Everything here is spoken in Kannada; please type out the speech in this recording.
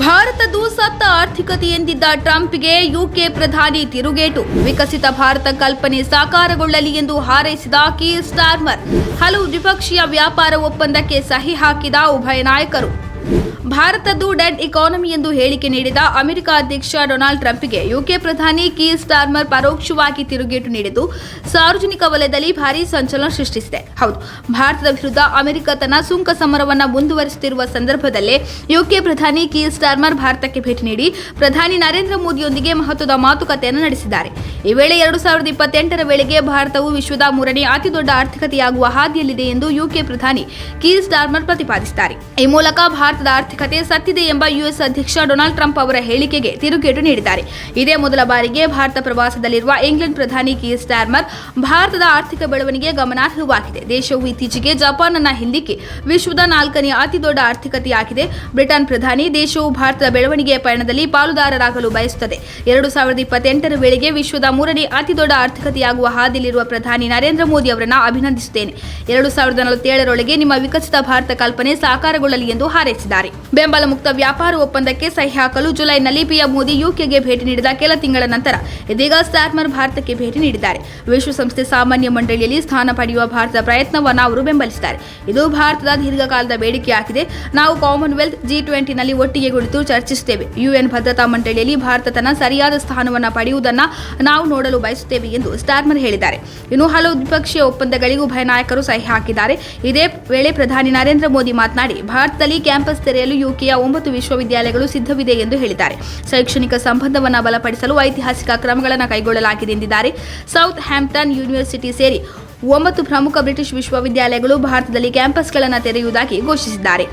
ಭಾರತದ್ದು ಸತ್ತ ಆರ್ಥಿಕತೆ ಎಂದಿದ್ದ ಟ್ರಂಪ್ಗೆ ಯುಕೆ ಪ್ರಧಾನಿ ತಿರುಗೇಟು. ವಿಕಸಿತ ಭಾರತ ಕಲ್ಪನೆ ಸಾಕಾರಗೊಳ್ಳಲಿ ಎಂದು ಹಾರೈಸಿದ ಕೀರ್ ಸ್ಟಾರ್ಮರ್. ಹಲವು ದ್ವಿಪಕ್ಷೀಯ ವ್ಯಾಪಾರ ಒಪ್ಪಂದಕ್ಕೆ ಸಹಿ ಹಾಕಿದ ಉಭಯ ನಾಯಕರು. ಭಾರತದ್ದು ಡೆಡ್ ಇಕಾನಮಿ ಎಂದು ಹೇಳಿಕೆ ನೀಡಿದ ಅಮೆರಿಕ ಅಧ್ಯಕ್ಷ ಡೊನಾಲ್ಡ್ ಟ್ರಂಪ್ಗೆ ಯುಕೆ ಪ್ರಧಾನಿ ಕೀರ್ ಸ್ಟಾರ್ಮರ್ ಪರೋಕ್ಷವಾಗಿ ತಿರುಗೇಟು ನೀಡಿದ್ದು ಸಾರ್ವಜನಿಕ ವಲಯದಲ್ಲಿ ಭಾರೀ ಸಂಚಲನ ಸೃಷ್ಟಿಸಿದೆ. ಹೌದು, ಭಾರತದ ವಿರುದ್ಧ ಅಮೆರಿಕ ತನ್ನ ಸುಂಕ ಸಮರವನ್ನು ಮುಂದುವರಿಸುತ್ತಿರುವ ಸಂದರ್ಭದಲ್ಲೇ ಯುಕೆ ಪ್ರಧಾನಿ ಕೀರ್ ಸ್ಟಾರ್ಮರ್ ಭಾರತಕ್ಕೆ ಭೇಟಿ ನೀಡಿ ಪ್ರಧಾನಿ ನರೇಂದ್ರ ಮೋದಿಯೊಂದಿಗೆ ಮಹತ್ವದ ಮಾತುಕತೆಯನ್ನು ನಡೆಸಿದ್ದಾರೆ. ಈ ವೇಳೆ 2028ರ ವೇಳೆಗೆ ಭಾರತವು ವಿಶ್ವದ 3ನೇ ಅತಿದೊಡ್ಡ ಆರ್ಥಿಕತೆಯಾಗುವ ಹಾದಿಯಲ್ಲಿದೆ ಎಂದು ಯುಕೆ ಪ್ರಧಾನಿ ಕೀರ್ ಸ್ಟಾರ್ಮರ್ ಪ್ರತಿಪಾದಿಸಿದ್ದಾರೆ. ಈ ಮೂಲಕ ಭಾರತದ ಆರ್ಥಿಕತೆ ಸತ್ತಿದೆ ಎಂಬ ಯುಎಸ್ ಅಧ್ಯಕ್ಷ ಡೊನಾಲ್ಡ್ ಟ್ರಂಪ್ ಅವರ ಹೇಳಿಕೆಗೆ ತಿರುಗೇಟು ನೀಡಿದ್ದಾರೆ. ಇದೇ ಮೊದಲ ಬಾರಿಗೆ ಭಾರತ ಪ್ರವಾಸದಲ್ಲಿರುವ ಇಂಗ್ಲೆಂಡ್ ಪ್ರಧಾನಿ ಕೀರ್ ಸ್ಟಾರ್ಮರ್ ಭಾರತದ ಆರ್ಥಿಕ ಬೆಳವಣಿಗೆ ಗಮನಾರ್ಹವಾಗಿದೆ. ದೇಶವು ಇತ್ತೀಚೆಗೆ ಜಪಾನ್ ಅನ್ನು ಹಿಂದಿಕ್ಕಿ ವಿಶ್ವದ 4ನೇ ಅತಿದೊಡ್ಡ ಆರ್ಥಿಕತೆಯಾಗಿದೆ. ಬ್ರಿಟನ್ ಪ್ರಧಾನಿ ದೇಶವು ಭಾರತದ ಬೆಳವಣಿಗೆಯ ಪಯಣದಲ್ಲಿ ಪಾಲುದಾರರಾಗಲು ಬಯಸುತ್ತದೆ. 2028ರ ವೇಳೆಗೆ ವಿಶ್ವದ 3ನೇ ಅತಿದೊಡ್ಡ ಆರ್ಥಿಕತೆಯಾಗುವ ಹಾದಿಯಲ್ಲಿರುವ ಪ್ರಧಾನಿ ನರೇಂದ್ರ ಮೋದಿ ಅವರನ್ನು ಅಭಿನಂದಿಸುತ್ತೇನೆ. 2047ರೊಳಗೆ ನಿಮ್ಮ ವಿಕಸಿತ ಭಾರತ ಕಲ್ಪನೆ ಸಾಕಾರಗೊಳ್ಳಲಿ ಎಂದು ಹಾರೈಸಿದ್ದಾರೆ. ಬೆಂಬಲ ಮುಕ್ತ ವ್ಯಾಪಾರ ಒಪ್ಪಂದಕ್ಕೆ ಸಹಿ ಹಾಕಲು ಜುಲೈನಲ್ಲಿ ಪಿಎಂ ಮೋದಿ ಯುಕೆಗೆ ಭೇಟಿ ನೀಡಿದ ಕೆಲ ತಿಂಗಳ ನಂತರ ಇದೀಗ ಸ್ಟಾರ್ಮರ್ ಭಾರತಕ್ಕೆ ಭೇಟಿ ನೀಡಿದ್ದಾರೆ. ವಿಶ್ವಸಂಸ್ಥೆ ಸಾಮಾನ್ಯ ಮಂಡಳಿಯಲ್ಲಿ ಸ್ಥಾನ ಪಡೆಯುವ ಭಾರತದ ಪ್ರಯತ್ನವನ್ನು ಅವರು ಬೆಂಬಲಿಸಿದ್ದಾರೆ. ಇದು ಭಾರತದ ದೀರ್ಘಕಾಲದ ಬೇಡಿಕೆಯಾಗಿದೆ. ನಾವು ಕಾಮನ್ವೆಲ್ತ್ G20ನಲ್ಲಿ ಒಟ್ಟಿಗೆ ಕುಳಿತು ಚರ್ಚಿಸುತ್ತೇವೆ. ಯುಎನ್ ಭದ್ರತಾ ಮಂಡಳಿಯಲ್ಲಿ ಭಾರತ ತನ್ನ ಸರಿಯಾದ ಸ್ಥಾನವನ್ನು ಪಡೆಯುವುದನ್ನು ನಾವು ನೋಡಲು ಬಯಸುತ್ತೇವೆ ಎಂದು ಸ್ಟಾರ್ಮರ್ ಹೇಳಿದ್ದಾರೆ. ಇನ್ನು ಹಲವು ದ್ವಿಪಕ್ಷೀಯ ಒಪ್ಪಂದಗಳಿಗೂ ಉಭಯ ನಾಯಕರು ಸಹಿ ಹಾಕಿದ್ದಾರೆ. ಇದೇ ವೇಳೆ ಪ್ರಧಾನಿ ನರೇಂದ್ರ ಮೋದಿ ಮಾತನಾಡಿ ಭಾರತದಲ್ಲಿ ಕ್ಯಾಂಪಸ್ ತೆರೆಯಲು ಯುಕೆಯ 9 ವಿಶ್ವವಿದ್ಯಾಲಯಗಳು ಸಿದ್ಧವಿದೆ ಎಂದು ಹೇಳಿದ್ದಾರೆ. ಶೈಕ್ಷಣಿಕ ಸಂಬಂಧವನ್ನು ಬಲಪಡಿಸಲು ಐತಿಹಾಸಿಕ ಕ್ರಮಗಳನ್ನು ಕೈಗೊಳ್ಳಲಾಗಿದೆ ಎಂದಿದ್ದಾರೆ. ಸೌತ್ ಹ್ಯಾಂಪ್ಟನ್ ಯೂನಿವರ್ಸಿಟಿ ಸೇರಿ 9 ಪ್ರಮುಖ ಬ್ರಿಟಿಷ್ ವಿಶ್ವವಿದ್ಯಾಲಯಗಳು ಭಾರತದಲ್ಲಿ ಕ್ಯಾಂಪಸ್ಗಳನ್ನು ತೆರೆಯುವುದಾಗಿ ಘೋಷಿಸಿದ್ದಾರೆ.